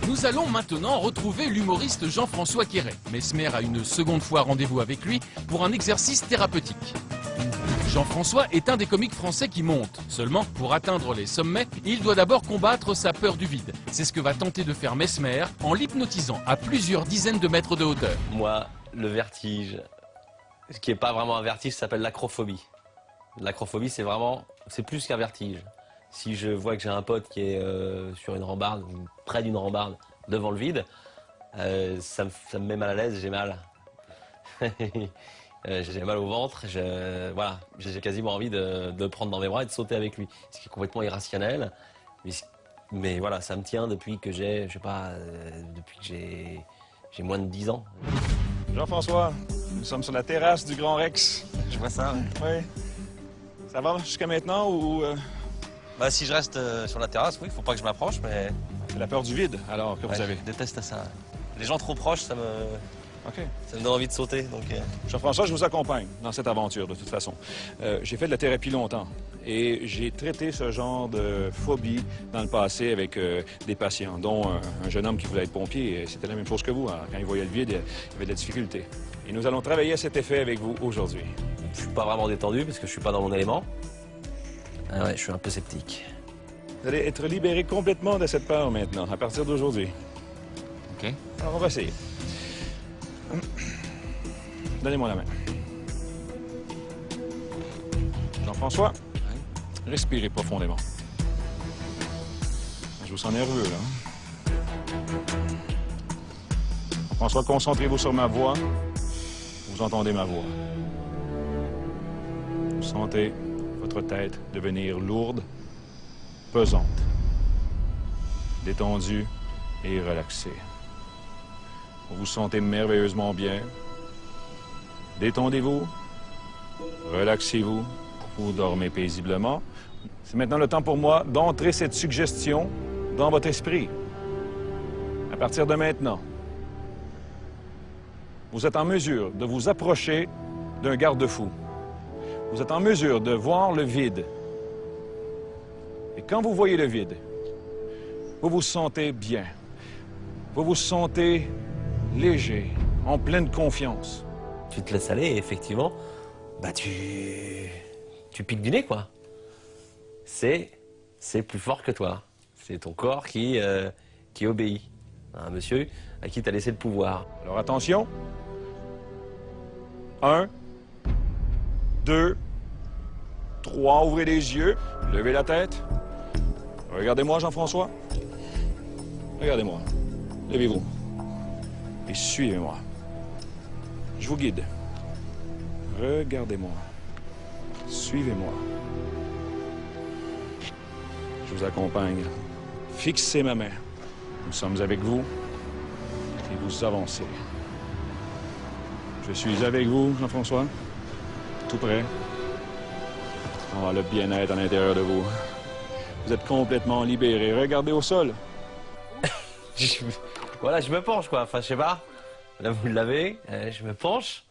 Nous allons maintenant retrouver l'humoriste Jean-François Quéret. Mesmer a une seconde fois rendez-vous avec lui pour un exercice thérapeutique. Jean-François est un des comiques français qui monte. Seulement, pour atteindre les sommets, il doit d'abord combattre sa peur du vide. C'est ce que va tenter de faire Mesmer en l'hypnotisant à plusieurs dizaines de mètres de hauteur. Moi, le vertige, ce qui n'est pas vraiment un vertige, ça s'appelle l'acrophobie. L'acrophobie, c'est plus qu'un vertige. Si je vois que j'ai un pote qui est sur une rambarde, ou près d'une rambarde, devant le vide, ça me met mal à l'aise, j'ai mal. J'ai mal au ventre, voilà, j'ai quasiment envie de le prendre dans mes bras et de sauter avec lui. Ce qui est complètement irrationnel, mais voilà, ça me tient depuis que j'ai, je sais pas, depuis que j'ai moins de 10 ans. Jean-François, nous sommes sur la terrasse du Grand Rex. Je vois ça. Oui. Ça va jusqu'à maintenant ou... Bah, si je reste sur la terrasse, oui, faut pas que je m'approche, mais... C'est la peur du vide, alors, que vous avez? Je déteste ça. Les gens trop proches, ça me donne envie de sauter, donc... Jean-François, je vous accompagne dans cette aventure, de toute façon. J'ai fait de la thérapie longtemps et j'ai traité ce genre de phobie dans le passé avec des patients, dont un jeune homme qui voulait être pompier. C'était la même chose que vous. Hein. Quand il voyait le vide, il avait de la difficulté. Et nous allons travailler à cet effet avec vous aujourd'hui. Je suis pas vraiment détendu parce que je suis pas dans mon élément. Ah ouais, je suis un peu sceptique. Vous allez être libéré complètement de cette peur maintenant, à partir d'aujourd'hui. OK. Alors, on va essayer. Donnez-moi la main. Jean-François, respirez profondément. Je vous sens nerveux, là. Jean-François, concentrez-vous sur ma voix. Vous entendez ma voix. Vous sentez votre tête devenir lourde, pesante, détendue et relaxée. Vous vous sentez merveilleusement bien. Détendez-vous, relaxez-vous, vous dormez paisiblement. C'est maintenant le temps pour moi d'entrer cette suggestion dans votre esprit. À partir de maintenant, vous êtes en mesure de vous approcher d'un garde-fou. Vous êtes en mesure de voir le vide. Et quand vous voyez le vide, vous vous sentez bien. Vous vous sentez léger, en pleine confiance. Tu te laisses aller et effectivement, bah tu piques du nez, quoi. C'est plus fort que toi. C'est ton corps qui obéit à un monsieur à qui tu as laissé le pouvoir. Alors attention. 1, 2, 3, ouvrez les yeux, levez la tête. Regardez-moi, Jean-François. Regardez-moi. Levez-vous. Et suivez-moi. Je vous guide. Regardez-moi. Suivez-moi. Je vous accompagne. Fixez ma main. Nous sommes avec vous et vous avancez. Je suis avec vous, Jean-François. Tout près. Oh, le bien-être à l'intérieur de vous. Vous êtes complètement libéré. Regardez au sol. Voilà, je me penche, quoi. Enfin, je sais pas. Là, vous l'avez. Je me penche.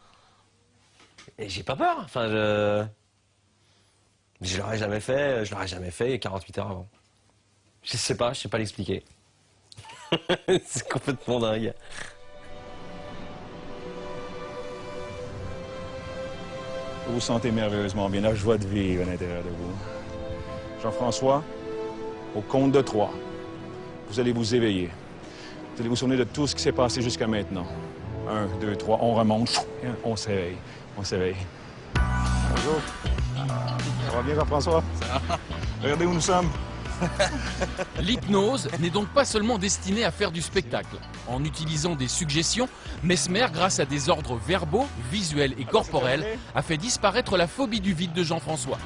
Et j'ai pas peur. Enfin, je l'aurais jamais fait. Je l'aurais jamais fait 48 heures avant. Je sais pas l'expliquer. C'est complètement dingue. Vous vous sentez merveilleusement bien, la joie de vivre à l'intérieur de vous. Jean-François, au compte de 3, vous allez vous éveiller. Vous allez vous souvenir de tout ce qui s'est passé jusqu'à maintenant. 1, 2, 3, on remonte, on s'éveille, on s'éveille. Bonjour. Ça va bien, Jean-François? Ça va. Regardez où nous sommes. L'hypnose n'est donc pas seulement destinée à faire du spectacle. En utilisant des suggestions, Mesmer, grâce à des ordres verbaux, visuels et corporels, a fait disparaître la phobie du vide de Jean-François.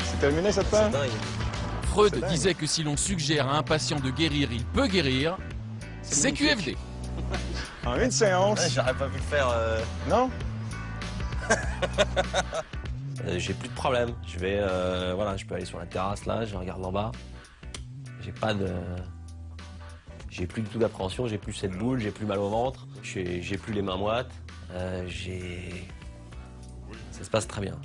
C'est terminé cette peur? Freud disait que si l'on suggère à un patient de guérir, il peut guérir. C'est QFD. En une séance. Ouais, j'aurais pas pu le faire... Non? J'ai plus de problème. Voilà, je peux aller sur la terrasse là, je regarde en bas. J'ai plus du tout d'appréhension, j'ai plus cette boule, j'ai plus mal au ventre, j'ai plus les mains moites. Ça se passe très bien.